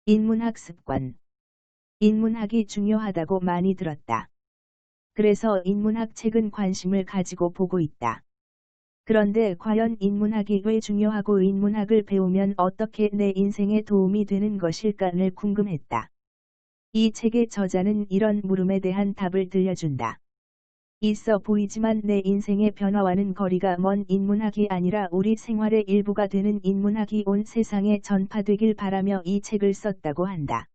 인문학 습관. 인문학이 중요하다고 많이 들었다. 그래서 인문학 책은 관심을 가지고 보고 있다. 그런데 과연 인문학이 왜 중요하고 인문학을 배우면 어떻게 내 인생에 도움이 되는 것일까를 궁금했다. 이 책의 저자는 이런 물음에 대한 답을 들려준다. 있어 보이지만 내 인생의 변화와는 거리가 먼 인문학이 아니라 우리 생활의 일부가 되는 인문학이 온 세상에 전파되길 바라며 이 책을 썼다고 한다.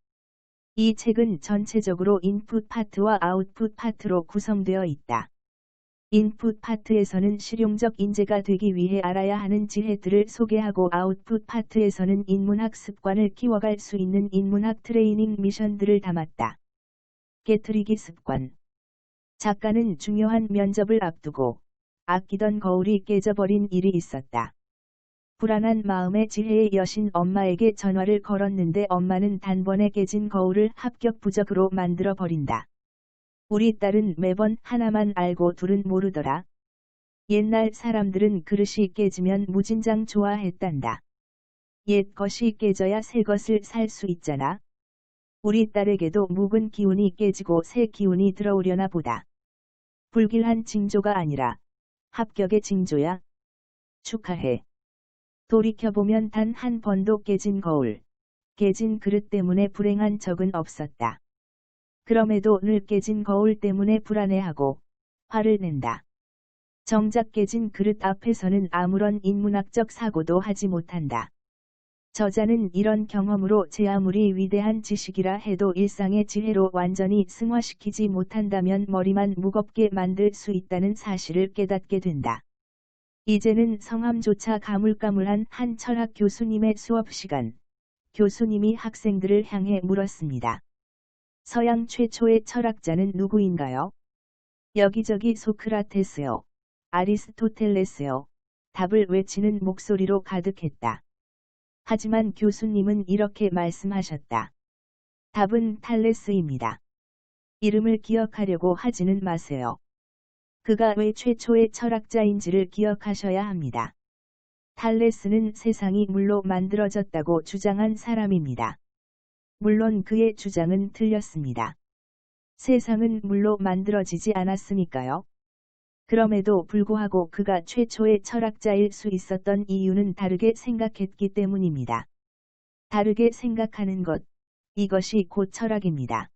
이 책은 전체적으로 인풋 파트와 아웃풋 파트로 구성되어 있다. 인풋 파트에서는 실용적 인재가 되기 위해 알아야 하는 지혜들을 소개하고 아웃풋 파트에서는 인문학 습관을 키워갈 수 있는 인문학 트레이닝 미션들을 담았다. 깨트리기 습관. 작가는 중요한 면접을 앞두고 아끼던 거울이 깨져버린 일이 있었다. 불안한 마음에 지혜의 여신 엄마에게 전화를 걸었는데 엄마는 단번에 깨진 거울을 합격 부적으로 만들어 버린다. 우리 딸은 매번 하나만 알고 둘은 모르더라. 옛날 사람들은 그릇이 깨지면 무진장 좋아했단다. 옛 것이 깨져야 새 것을 살 수 있잖아. 우리 딸에게도 묵은 기운이 깨지고 새 기운이 들어오려나 보다. 불길한 징조가 아니라 합격의 징조야. 축하해. 돌이켜보면 단 한 번도 깨진 거울, 깨진 그릇 때문에 불행한 적은 없었다. 그럼에도 늘 깨진 거울 때문에 불안해하고 화를 낸다. 정작 깨진 그릇 앞에서는 아무런 인문학적 사고도 하지 못한다. 저자는 이런 경험으로 제 아무리 위대한 지식이라 해도 일상의 지혜로 완전히 승화시키지 못한다면 머리만 무겁게 만들 수 있다는 사실을 깨닫게 된다. 이제는 성함조차 가물가물한 한 철학 교수님의 수업 시간. 교수님이 학생들을 향해 물었습니다. 서양 최초의 철학자는 누구인가요? 여기저기 소크라테스요. 아리스토텔레스요. 답을 외치는 목소리로 가득했다. 하지만 교수님은 이렇게 말씀하셨다. 답은 탈레스입니다. 이름을 기억하려고 하지는 마세요. 그가 왜 최초의 철학자인지를 기억하셔야 합니다. 탈레스는 세상이 물로 만들어졌다고 주장한 사람입니다. 물론 그의 주장은 틀렸습니다. 세상은 물로 만들어지지 않았으니까요. 그럼에도 불구하고 그가 최초의 철학자일 수 있었던 이유는 다르게 생각했기 때문입니다. 다르게 생각하는 것, 이것이 곧 철학입니다.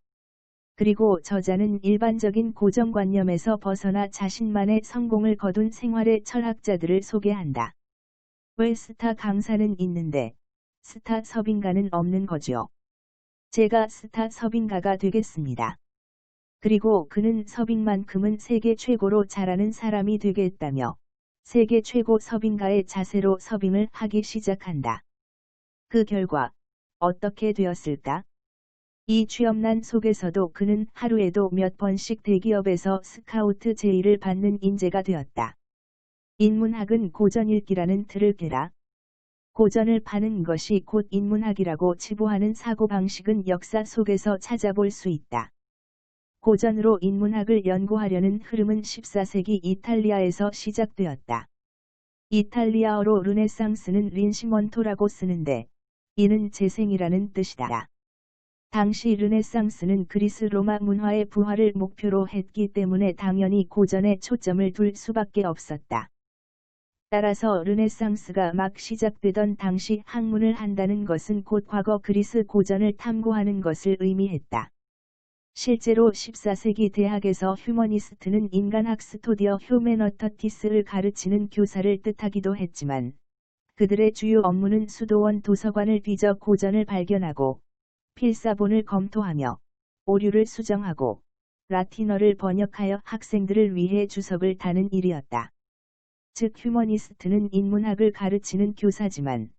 그리고 저자는 일반적인 고정관념에서 벗어나 자신만의 성공을 거둔 생활의 철학자들을 소개한다. 왜 스타 강사는 있는데 스타 서빙가는 없는 거죠? 제가 스타 서빙가가 되겠습니다. 그리고 그는 서빙만큼은 세계 최고로 잘하는 사람이 되겠다며 세계 최고 서빙가의 자세로 서빙을 하기 시작한다. 그 결과 어떻게 되었을까? 이 취업난 속에서도 그는 하루에도 몇 번씩 대기업에서 스카우트 제의를 받는 인재가 되었다. 인문학은 고전 읽기라는 틀을 깨라. 고전을 파는 것이 곧 인문학이라고 치부하는 사고방식은 역사 속에서 찾아볼 수 있다. 고전으로 인문학을 연구하려는 흐름은 14세기 이탈리아에서 시작되었다. 이탈리아어로 르네상스는 린시먼토라고 쓰는데 이는 재생이라는 뜻이다. 당시 르네상스는 그리스 로마 문화의 부활을 목표로 했기 때문에 당연히 고전에 초점을 둘 수밖에 없었다. 따라서 르네상스가 막 시작되던 당시 학문을 한다는 것은 곧 과거 그리스 고전을 탐구하는 것을 의미했다. 실제로 14세기 대학에서 휴머니스트는 인간학 스토디어 휴메너터티스를 가르치는 교사를 뜻하기도 했지만 그들의 주요 업무는 수도원 도서관을 뒤져 고전을 발견하고 필사본을 검토하며 오류를 수정하고 라틴어를 번역하여 학생들을 위해 주석을 다는 일이었다. 즉 휴머니스트는 인문학을 가르치는 교사지만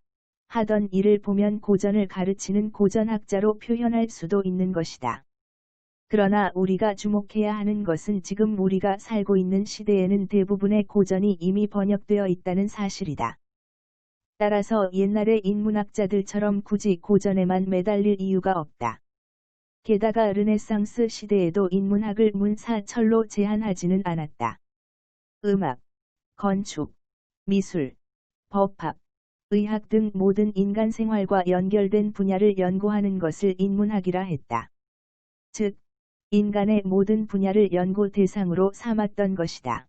하던 일을 보면 고전을 가르치는 고전학자로 표현할 수도 있는 것이다. 그러나 우리가 주목해야 하는 것은 지금 우리가 살고 있는 시대에는 대부분의 고전이 이미 번역되어 있다는 사실이다. 따라서 옛날의 인문학자들처럼 굳이 고전에만 매달릴 이유가 없다. 게다가 르네상스 시대에도 인문학을 문사철로 제한하지는 않았다. 음악, 건축, 미술, 법학, 의학 등 모든 인간 생활과 연결된 분야를 연구하는 것을 인문학이라 했다. 즉, 인간의 모든 분야를 연구 대상으로 삼았던 것이다.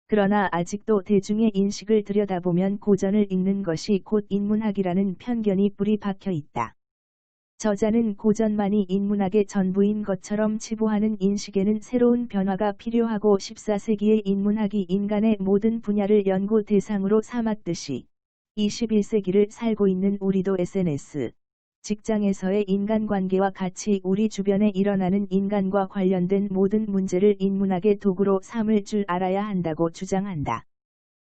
그러나 아직도 대중의 인식을 들여다보면 고전을 읽는 것이 곧 인문학이라는 편견이 뿌리 박혀 있다. 저자는 고전만이 인문학의 전부인 것처럼 치부하는 인식에는 새로운 변화가 필요하고 14세기의 인문학이 인간의 모든 분야를 연구 대상으로 삼았듯이 21세기를 살고 있는 우리도 SNS, 직장에서의 인간관계와 같이 우리 주변에 일어나는 인간과 관련된 모든 문제를 인문학의 도구로 삼을 줄 알아야 한다고 주장한다.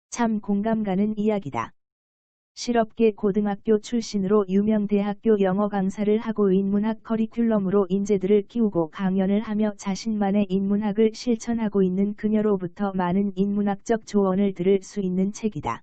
참 공감 가는 이야기다. 실업계 고등학교 출신으로 유명 대학교 영어 강사를 하고 인문학 커리큘럼으로 인재들을 키우고 강연을 하며 자신만의 인문학을 실천하고 있는 그녀로부터 많은 인문학적 조언을 들을 수 있는 책이다.